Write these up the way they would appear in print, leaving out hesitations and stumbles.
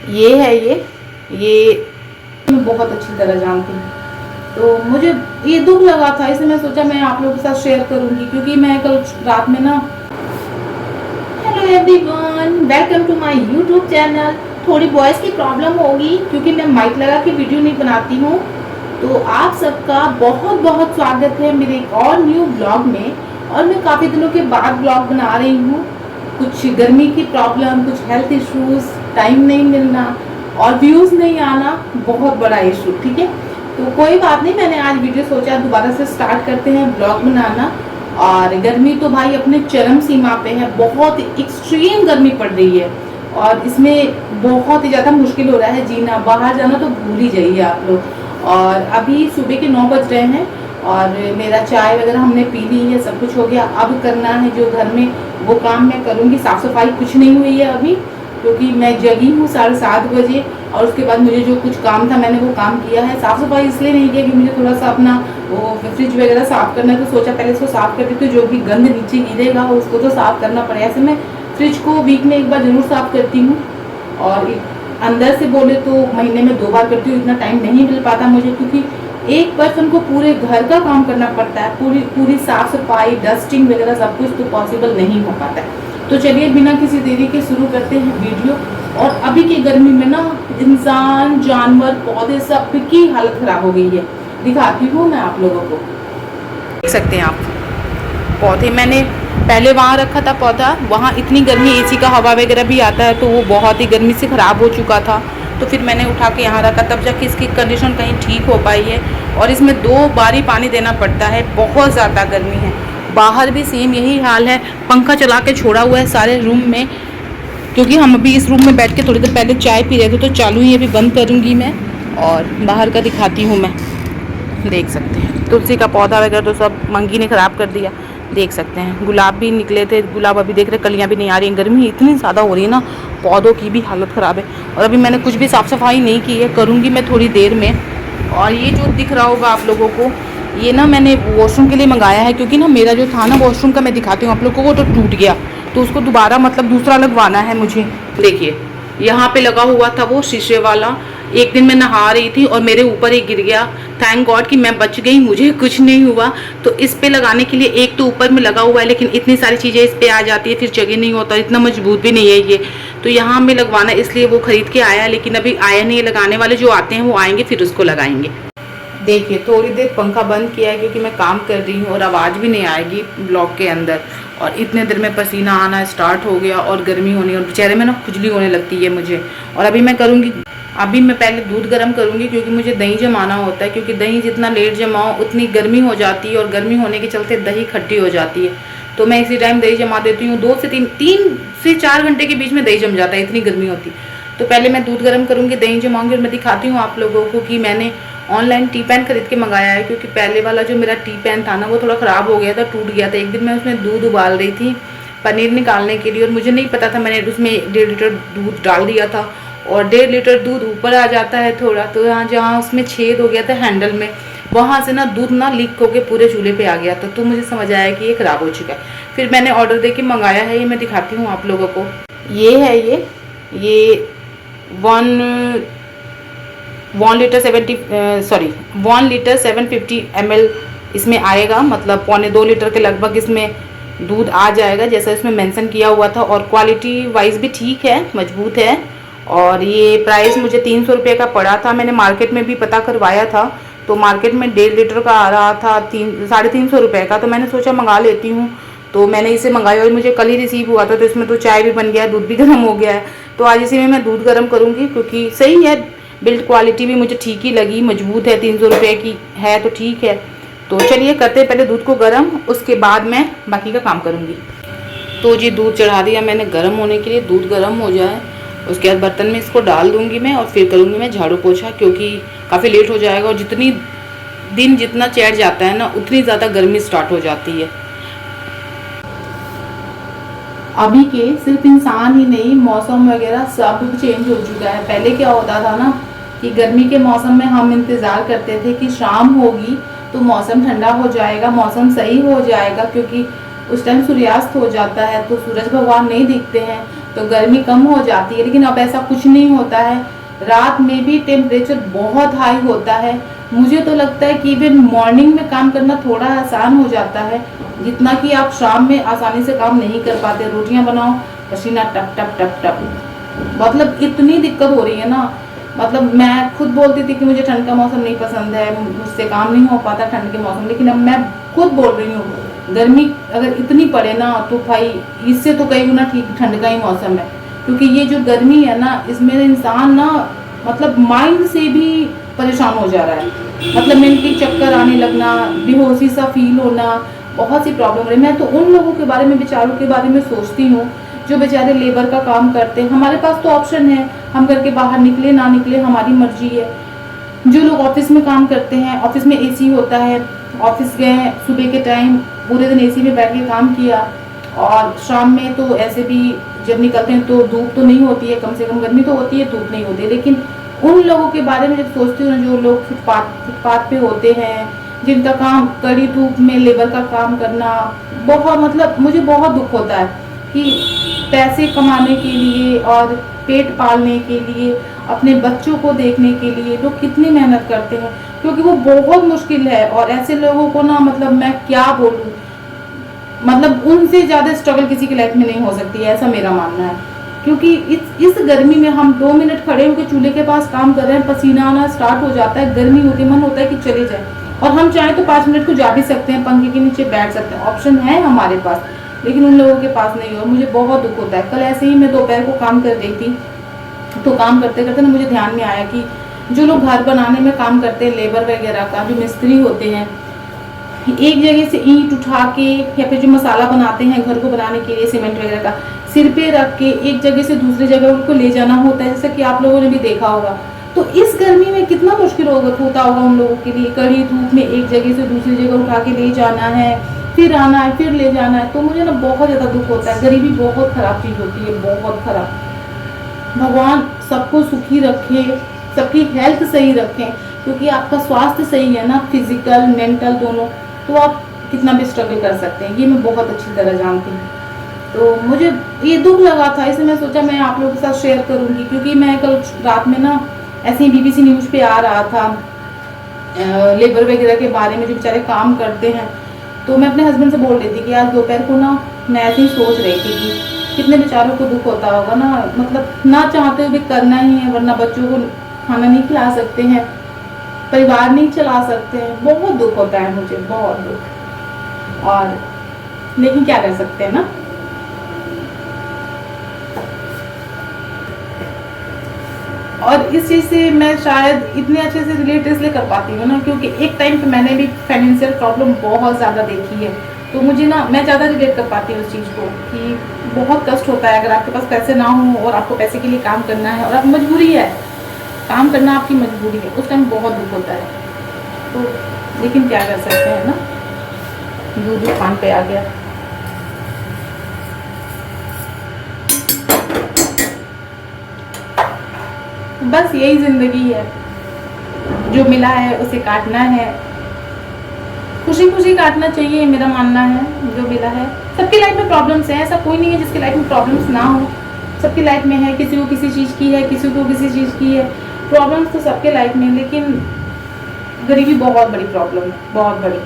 ये है ये मैं बहुत अच्छी तरह जानती हूँ। तो मुझे ये दुख लगा था, इसलिए मैं सोचा मैं आप लोगों के साथ शेयर करूंगी, क्योंकि मैं कल रात में ना, hello everyone, welcome to my YouTube channel. थोड़ी वॉइस की प्रॉब्लम होगी क्योंकि मैं माइक लगा के वीडियो नहीं बनाती हूँ। तो आप सबका बहुत बहुत स्वागत है मेरे एक और न्यू ब्लॉग में। और मैं काफ़ी दिनों के बाद ब्लॉग बना रही हूँ। कुछ गर्मी की प्रॉब्लम, कुछ हेल्थ इश्यूज, टाइम नहीं मिलना और व्यूज़ नहीं आना, बहुत बड़ा इशू। ठीक है, तो कोई बात नहीं, मैंने आज वीडियो सोचा दोबारा से स्टार्ट करते हैं ब्लॉग बनाना। और गर्मी तो भाई अपने चरम सीमा पे है, बहुत एक्सट्रीम गर्मी पड़ रही है और इसमें बहुत ही ज़्यादा मुश्किल हो रहा है जीना। बाहर जाना तो भूल ही जाइए आप लोग। और अभी सुबह के 9 बज रहे हैं और मेरा चाय वगैरह हमने पी ली है, सब कुछ हो गया। अब करना है जो घर में वो काम मैं करूँगी। साफ़ सफाई कुछ नहीं हुई है अभी, क्योंकि मैं जगी हूँ 7:30 बजे और उसके बाद मुझे जो कुछ काम था मैंने वो काम किया है। साफ़ सफाई इसलिए नहीं किया कि मुझे थोड़ा सा अपना वो फ्रिज वगैरह साफ़ करना है, तो सोचा पहले इसको साफ़ कर देती हूँ। जो भी गंद नीचे गिरेगा उसको तो साफ़ करना पड़ेगा। ऐसे मैं फ्रिज को वीक में एक बार ज़रूर साफ़ करती हूँ और अंदर से बोले तो महीने में 2 बार करती हूँ। इतना टाइम नहीं मिल पाता मुझे, क्योंकि एक पर्सन को पूरे घर का काम करना पड़ता है, पूरी साफ़ सफाई, डस्टिंग वगैरह सब कुछ तो पॉसिबल नहीं हो पाता है। तो चलिए बिना किसी देरी के शुरू करते हैं वीडियो। और अभी की गर्मी में ना इंसान, जानवर, पौधे सबकी हालत खराब हो गई है। दिखाती हूँ मैं आप लोगों को, देख सकते हैं आप पौधे। मैंने पहले वहाँ रखा था पौधा, वहाँ इतनी गर्मी, एसी का हवा वगैरह भी आता है तो वो बहुत ही गर्मी से ख़राब हो चुका था। तो फिर मैंने उठा के यहाँ रखा, तब जाके इसकी कंडीशन कहीं ठीक हो पाई है। और इसमें 2 बार ही पानी देना पड़ता है, बहुत ज़्यादा गर्मी है। बाहर भी सेम यही हाल है, पंखा चला के छोड़ा हुआ है सारे रूम में, क्योंकि हम अभी इस रूम में बैठ के थोड़ी देर पहले चाय पी रहे थे तो चालू ही अभी बंद करूँगी मैं। और बाहर का दिखाती हूँ मैं, देख सकते हैं तुलसी का पौधा वगैरह तो सब मंगी ने ख़राब कर दिया। देख सकते हैं गुलाब भी निकले थे, गुलाब अभी देख रहे कलियाँ भी नहीं आ रही हैं। गर्मी इतनी ज़्यादा हो रही है ना, पौधों की भी हालत ख़राब है। और अभी मैंने कुछ भी साफ़ सफाई नहीं की है, करूँगी मैं थोड़ी देर में। और ये जो दिख रहा होगा आप लोगों को, ये ना मैंने वॉशरूम के लिए मंगाया है, क्योंकि ना मेरा जो था ना वॉशरूम का, मैं दिखाती हूँ आप लोगों को, वो तो टूट गया। तो उसको दोबारा मतलब दूसरा लगवाना है मुझे। देखिए यहाँ पे लगा हुआ था वो शीशे वाला। एक दिन मैं नहा रही थी और मेरे ऊपर ही गिर गया। थैंक गॉड कि मैं बच गई, मुझे कुछ नहीं हुआ। तो इस पे लगाने के लिए एक तो ऊपर में लगा हुआ है, लेकिन इतनी सारी चीज़ें इस पे आ जाती है, फिर जगह नहीं होता, इतना मजबूत भी नहीं है ये। तो यहाँ हमें लगवाना, इसलिए वो खरीद के आया, लेकिन अभी आया नहीं है। लगाने वाले जो आते हैं वो आएंगे, फिर उसको लगाएंगे। देखिए थोड़ी देर पंखा बंद किया है क्योंकि मैं काम कर रही हूँ और आवाज़ भी नहीं आएगी ब्लॉग के अंदर। और इतने देर में पसीना आना स्टार्ट हो गया और गर्मी होनी, और चेहरे में ना खुजली होने लगती है मुझे। और अभी मैं करूँगी, अभी मैं पहले दूध गर्म करूँगी, क्योंकि मुझे दही जमाना होता है। क्योंकि दही जितना लेट जमाओ उतनी गर्मी हो जाती है, और गर्मी होने के चलते दही खट्टी हो जाती है। तो मैं इसी टाइम दही जमा देती हूँ। 2 से 3 से 4 घंटे के बीच में दही जम जाता है, इतनी गर्मी होती है। तो पहले मैं दूध गर्म करूँगी, दही जमाऊँगी और मैं दिखाती हूँ आप लोगों को कि मैंने ऑनलाइन टी पैन खरीद के मंगाया है। क्योंकि पहले वाला जो मेरा टी पैन था ना वो थोड़ा ख़राब हो गया था, टूट गया था। एक दिन मैं उसमें दूध उबाल रही थी पनीर निकालने के लिए, और मुझे नहीं पता था, मैंने उसमें 1.5 लीटर दूध डाल दिया था। और 1.5 लीटर दूध ऊपर आ जाता है थोड़ा, तो यहाँ जहाँ उसमें छेद हो गया था हैंडल में, वहाँ से ना दूध ना लीक होकर पूरे चूल्हे पे आ गया था। तो मुझे समझ आया कि ये ख़राब हो चुका है। फिर मैंने ऑर्डर दे के मंगाया है, ये मैं दिखाती हूँ आप लोगों को। ये है ये 1 लीटर 750 ml इसमें आएगा, मतलब 1.25 लीटर के लगभग इसमें दूध आ जाएगा, जैसा इसमें मेंशन किया हुआ था। और क्वालिटी वाइज भी ठीक है, मजबूत है। और ये प्राइस मुझे 300 रुपये का पड़ा था। मैंने मार्केट में भी पता करवाया था, तो मार्केट में 1.5 लीटर का आ रहा था 350 रुपये का। तो मैंने सोचा मंगा लेती हूँ, तो मैंने इसे मंगाया और मुझे कल ही रिसीव हुआ था। तो इसमें तो चाय भी बन गया है, दूध भी गर्म हो गया है। तो आज इसी में मैं दूध गर्म करूँगी, क्योंकि सही है, बिल्ड क्वालिटी भी मुझे ठीक ही लगी, मजबूत है, 300 रुपये की है तो ठीक है। तो चलिए करते हैं पहले दूध को गर्म, उसके बाद मैं बाकी का काम करूँगी। तो जी दूध चढ़ा दिया मैंने गर्म होने के लिए। दूध गर्म हो जाए उसके बाद बर्तन में इसको डाल दूँगी मैं, और फिर करूँगी मैं झाड़ू पोछा, क्योंकि काफ़ी लेट हो जाएगा। और दिन जितना चढ़ जाता है ना, उतनी ज़्यादा गर्मी स्टार्ट हो जाती है। अभी के सिर्फ इंसान ही नहीं, मौसम वगैरह सब चेंज हो चुका है। पहले क्या होता था ना कि गर्मी के मौसम में हम इंतज़ार करते थे कि शाम होगी तो मौसम ठंडा हो जाएगा, मौसम सही हो जाएगा, क्योंकि उस टाइम सूर्यास्त हो जाता है तो सूरज भगवान नहीं दिखते हैं। तो गर्मी कम हो जाती है। लेकिन अब ऐसा कुछ नहीं होता है, रात में भी टेम्परेचर बहुत हाई होता है। मुझे तो लगता है कि इवन मॉर्निंग में काम करना थोड़ा आसान हो जाता है, जितना कि आप शाम में आसानी से काम नहीं कर पाते। रोटियां बनाओ, पसीना टप टप टप टप, मतलब इतनी दिक्कत हो रही है ना। मतलब मैं खुद बोलती थी कि मुझे ठंड का मौसम नहीं पसंद है, मुझसे काम नहीं हो पाता ठंड के मौसम, लेकिन अब मैं खुद बोल रही हूँ गर्मी अगर इतनी पड़े ना तो भाई इससे तो कई गुना ठीक ठंड का ही मौसम है। क्योंकि ये जो गर्मी है ना, इसमें इंसान ना मतलब माइंड से भी परेशान हो जा रहा है। मतलब मेंटली चक्कर आने लगना, बेहोशी सा फील होना, बहुत सी प्रॉब्लम हो रही है। मैं तो उन लोगों के बारे में, बेचारों के बारे में सोचती हूँ जो बेचारे लेबर का काम करते हैं। हमारे पास तो ऑप्शन है, हम घर के बाहर निकले ना निकले हमारी मर्जी है। जो लोग ऑफिस में काम करते हैं, ऑफिस में एसी होता है, ऑफिस गए सुबह के टाइम पूरे दिन एसी में बैठ के काम किया, और शाम में तो ऐसे भी जब निकलते हैं तो धूप तो नहीं होती है, कम से कम गर्मी तो होती है, धूप नहीं होती है। लेकिन उन लोगों के बारे में जब सोचती हूँ, जो लोग फुटपाथ पे होते हैं, जिनका काम कड़ी धूप में लेबर का काम करना, बहुत मतलब मुझे बहुत दुख होता है कि पैसे कमाने के लिए और पेट पालने के लिए, अपने बच्चों को देखने के लिए लोग कितनी मेहनत करते हैं, क्योंकि वो बहुत मुश्किल है। और ऐसे लोगों को ना, मतलब मैं क्या बोलूँ, मतलब उनसे ज़्यादा स्ट्रगल किसी की लाइफ में नहीं हो सकती है, ऐसा मेरा मानना है। क्योंकि इस गर्मी में हम 2 मिनट खड़े होकर चूल्हे के पास काम कर रहे हैं, पसीना आना स्टार्ट हो जाता है, गर्मी होती है, मन होता है कि चले जाए। और हम चाहें तो 5 मिनट को जा भी सकते हैं, पंखे के नीचे बैठ सकते हैं, ऑप्शन है हमारे पास, लेकिन उन लोगों के पास नहीं है। और मुझे बहुत दुख होता है। कल ऐसे ही मैं दोपहर को काम कर रही थी, तो काम करते करते ना मुझे ध्यान में आया कि जो लोग घर बनाने में काम करते हैं, लेबर वगैरह का, जो मिस्त्री होते हैं, एक जगह से ईंट उठा के या फिर जो मसाला बनाते हैं घर को बनाने के लिए, सीमेंट वगैरह का, सिर पे रख के एक जगह से दूसरी जगह उनको ले जाना होता है, जैसा कि आप लोगों ने भी देखा होगा। तो इस गर्मी में कितना मुश्किल होता होगा उन लोगों के लिए, कड़ी धूप में एक जगह से दूसरी जगह उठा के ले जाना है, फिर आना है, फिर ले जाना है। तो मुझे ना बहुत ज़्यादा दुख होता है। गरीबी बहुत ख़राब चीज़ होती है, बहुत ख़राब। भगवान सबको सुखी रखे, सबकी हेल्थ सही रखें, क्योंकि आपका स्वास्थ्य सही है ना, फिजिकल मेंटल दोनों, तो आप कितना भी स्ट्रगल कर सकते हैं, ये मैं बहुत अच्छी तरह जानती हूँ। तो मुझे ये दुख लगा था, इसलिए मैं सोचा मैं आप लोगों के साथ शेयर करूँगी। क्योंकि मैं कल रात में ना ऐसे ही BBC न्यूज़ पे आ रहा था लेबर वगैरह के बारे में, जो बेचारे काम करते हैं। तो मैं अपने हस्बैंड से बोल रही थी कि आज दोपहर को ना मैं ऐसे ही सोच रही थी कि कितने बेचारों को दुख होता होगा ना, मतलब ना चाहते हुए भी करना ही है, वरना बच्चों को खाना नहीं खिला सकते हैं, परिवार नहीं चला सकते हैं। बहुत दुख होता है मुझे, बहुत दुख। और लेकिन क्या कर सकते हैं ना। और इस चीज़ से मैं शायद इतने अच्छे से रिलेट इसलिए कर पाती हूँ ना, क्योंकि एक टाइम पे मैंने भी फाइनेंशियल प्रॉब्लम बहुत ज़्यादा देखी है। तो मुझे ना, मैं ज़्यादा रिलेट कर पाती हूँ उस चीज़ को कि बहुत कष्ट होता है अगर आपके पास पैसे ना हो और आपको पैसे के लिए काम करना है, और आप मजबूरी है, काम करना आपकी मजबूरी है, उस टाइम बहुत दुख होता है। तो लेकिन क्या कर सकते हैं ना, दूध दुकान पे आ गया। बस यही जिंदगी है, जो मिला है उसे काटना है, खुशी खुशी काटना चाहिए, मेरा मानना है। जो मिला है, सबकी लाइफ में प्रॉब्लम्स हैं, ऐसा कोई नहीं है जिसकी लाइफ में प्रॉब्लम्स ना हो। सबकी लाइफ में है, किसी को किसी चीज़ की है, किसी को किसी चीज़ की है, प्रॉब्लम्स तो सबके लाइफ में। लेकिन गरीबी बहुत बड़ी प्रॉब्लम है, बहुत बड़ी।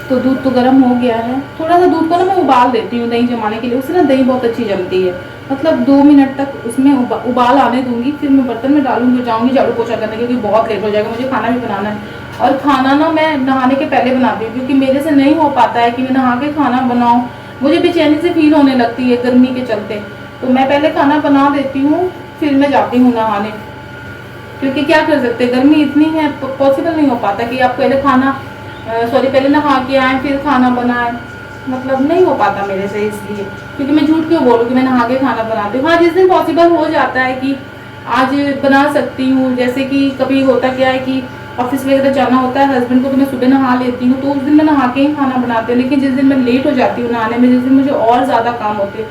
तो दूध तो गर्म हो गया है, थोड़ा सा दूध को ना मैं उबाल देती हूँ दही जमाने के लिए, उससे ना दही बहुत अच्छी जमती है। मतलब 2 मिनट तक उसमें उबाल आने दूंगी, फिर मैं बर्तन में डालूंगी, जाऊंगी झाड़ू पोछा करने, क्योंकि बहुत लेट हो जाएगा, मुझे खाना भी बनाना है। और खाना ना मैं नहाने के पहले बनाती हूँ, क्योंकि मेरे से नहीं हो पाता है कि मैं नहा के खाना बनाऊँ, मुझे बेचैनी से फील होने लगती है गर्मी के चलते। तो मैं पहले खाना बना देती हूँ, फिर मैं जाती हूँ नहाने, क्योंकि क्या कर सकते हैं, गर्मी इतनी है, पॉसिबल नहीं हो पाता कि आप पहले पहले नहा के आए फिर खाना बनाए, मतलब नहीं हो पाता मेरे से। इसलिए, क्योंकि मैं झूठ क्यों बोलूँ कि मैं नहा के खाना बनाती हूँ। हाँ, जिस दिन पॉसिबल हो जाता है कि आज बना सकती हूँ, जैसे कि कभी होता क्या है कि ऑफिस वगैरह जाना होता है हस्बैंड को, तो मैं सुबह नहा लेती हूँ, तो उस दिन मैं नहा के ही खाना बनाती हूँ। लेकिन जिस दिन मैं लेट हो जाती हूँ नहाने में, जिस दिन मुझे और ज़्यादा काम होते हैं,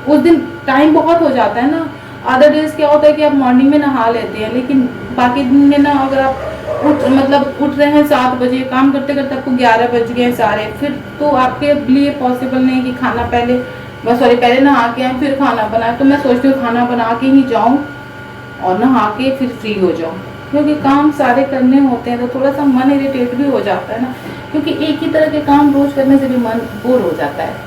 उस दिन टाइम बहुत हो जाता है ना। अदर डेज क्या होता है कि आप मॉर्निंग में नहा लेते हैं, लेकिन बाकी दिन में ना अगर आप उठ रहे हैं 7 बजे, काम करते करते आपको 11 बज गए सारे, फिर तो आपके लिए पॉसिबल नहीं कि खाना पहले नहा के आए फिर खाना बनाए। तो मैं सोचती हूँ खाना बना के ही जाऊँ और नहा के फिर फ्री हो जाऊँ, क्योंकि काम सारे करने होते हैं तो थोड़ा सा मन इरिटेट भी हो जाता है ना, क्योंकि एक ही तरह के काम रोज करने से भी मन बोर हो जाता है।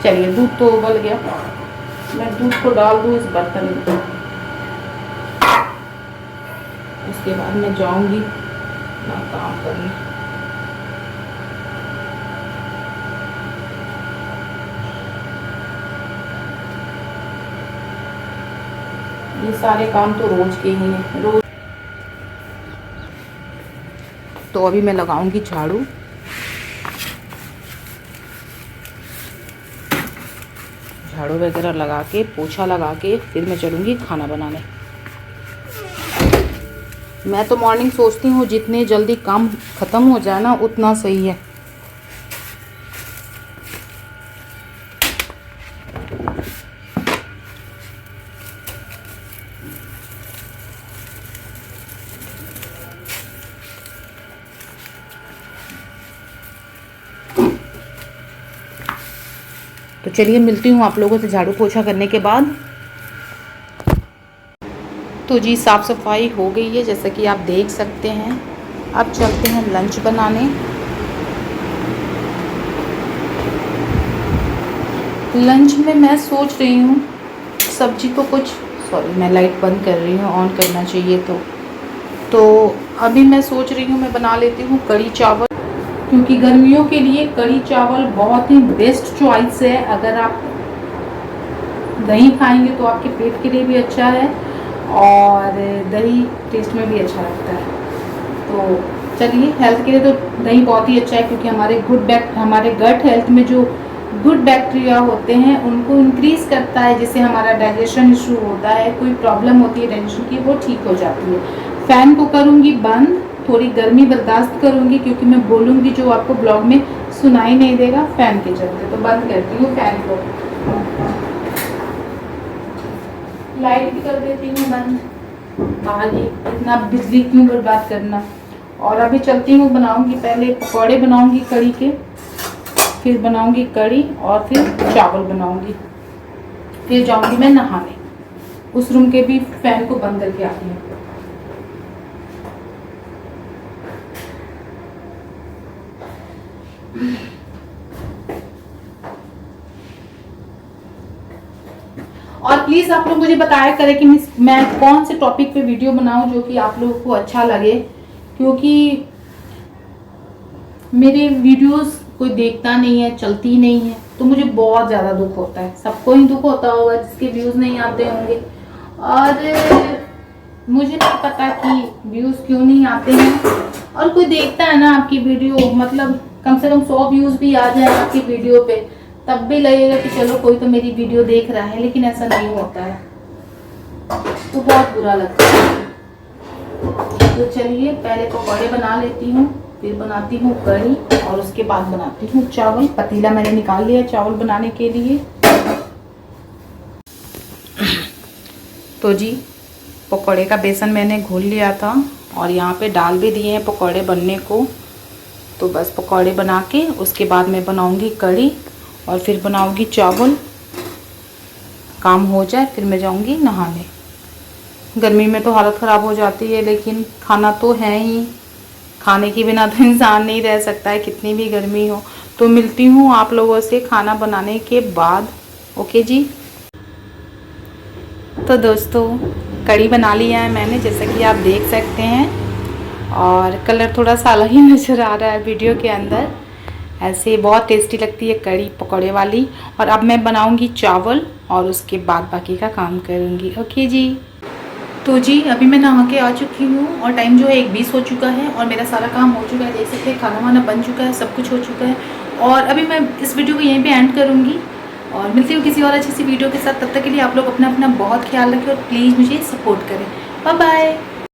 चलिए दूध तो उबल गया, मैं दूध को डाल दूँ इस बर्तन में, उसके बाद मैं जाऊंगी अपना काम करने। ये सारे काम तो रोज के ही हैं रोज। तो अभी मैं लगाऊंगी झाड़ू, झाड़ू वगैरह लगा के पोछा लगा के फिर मैं चलूँगी खाना बनाने। मैं तो मॉर्निंग सोचती हूँ जितने जल्दी काम ख़त्म हो जाए ना उतना सही है। तो चलिए मिलती हूँ आप लोगों से झाड़ू पोछा करने के बाद। तो जी साफ़ सफाई हो गई है जैसा कि आप देख सकते हैं। अब चलते हैं लंच बनाने। लंच में मैं सोच रही हूँ सब्जी तो कुछ मैं लाइट बंद कर रही हूँ, ऑन करना चाहिए तो अभी मैं सोच रही हूँ मैं बना लेती हूँ कढ़ी चावल, क्योंकि गर्मियों के लिए कढ़ी चावल बहुत ही बेस्ट चॉइस है। अगर आप दही खाएंगे तो आपके पेट के लिए भी अच्छा है और दही टेस्ट में भी अच्छा लगता है। तो चलिए हेल्थ के लिए तो दही बहुत ही अच्छा है, क्योंकि हमारे गट हेल्थ में जो गुड बैक्टीरिया होते हैं उनको इंक्रीज करता है, जिससे हमारा डाइजेशन इशू होता है, कोई प्रॉब्लम होती है डाइजेशन की वो ठीक हो जाती है। फ़ैन को करूँगी बंद, थोड़ी गर्मी बर्दाश्त करूँगी, क्योंकि मैं बोलूँगी जो आपको ब्लॉग में सुनाई नहीं देगा फ़ैन के चलते। तो बंद करती हूँ फ़ैन को, लाइट भी कर देती हूँ बंद। आगे इतना बिजली क्यों बर्बाद करना। और अभी चलती हूँ, बनाऊँगी पहले पकौड़े बनाऊँगी कढ़ी के, फिर बनाऊँगी कढ़ी और फिर चावल बनाऊँगी, फिर जाऊँगी मैं नहाने। उस रूम के भी फ़ैन को बंद करके आती हूँ। और प्लीज़ आप लोग मुझे बताया करें कि मैं कौन से टॉपिक पे वीडियो बनाऊं जो कि आप लोगों को अच्छा लगे, क्योंकि मेरे वीडियोस कोई देखता नहीं है, चलती नहीं है, तो मुझे बहुत ज़्यादा दुख होता है। सबको ही दुख होता होगा जिसके व्यूज़ नहीं आते होंगे, और मुझे नहीं पता कि व्यूज़ क्यों नहीं आते हैं। और कोई देखता है ना आपकी वीडियो, मतलब कम से कम 100 व्यूज़ भी आ जाए आपकी वीडियो पे, तब भी लगेगा कि चलो कोई तो मेरी वीडियो देख रहा है, लेकिन ऐसा नहीं होता है, तो बहुत बुरा लगता है। तो चलिए पहले पकौड़े बना लेती हूँ, फिर बनाती हूँ कढ़ी और उसके बाद बनाती हूँ चावल। पतीला मैंने निकाल लिया चावल बनाने के लिए। तो जी पकौड़े का बेसन मैंने घोल लिया था और यहाँ पे डाल भी दिए हैं पकौड़े बनने को। तो बस पकौड़े बना के उसके बाद मैं बनाऊँगी कढ़ी और फिर बनाऊँगी चावल। काम हो जाए फिर मैं जाऊँगी नहाने। गर्मी में तो हालत ख़राब हो जाती है, लेकिन खाना तो है ही, खाने के बिना तो इंसान नहीं रह सकता है कितनी भी गर्मी हो। तो मिलती हूँ आप लोगों से खाना बनाने के बाद। ओके जी। तो दोस्तों कढ़ी बना लिया है मैंने, जैसा कि आप देख सकते हैं, और कलर थोड़ा सा अलग ही नज़र आ रहा है वीडियो के अंदर। ऐसे बहुत टेस्टी लगती है कढ़ी पकौड़े वाली। और अब मैं बनाऊंगी चावल और उसके बाद बाकी का काम करूंगी। ओके जी। तो जी अभी मैं नहा के आ चुकी हूँ और टाइम जो है 1:20 हो चुका है और मेरा सारा काम हो चुका है। देख सकते हैं खाना वाना बन चुका है, सब कुछ हो चुका है। और अभी मैं इस वीडियो को यहीं पे एंड करूँगी और मिलती हूँ किसी और अच्छी सी वीडियो के साथ। तब तक के लिए आप लोग अपना बहुत ख्याल रखें और प्लीज़ मुझे सपोर्ट करें। Bye bye.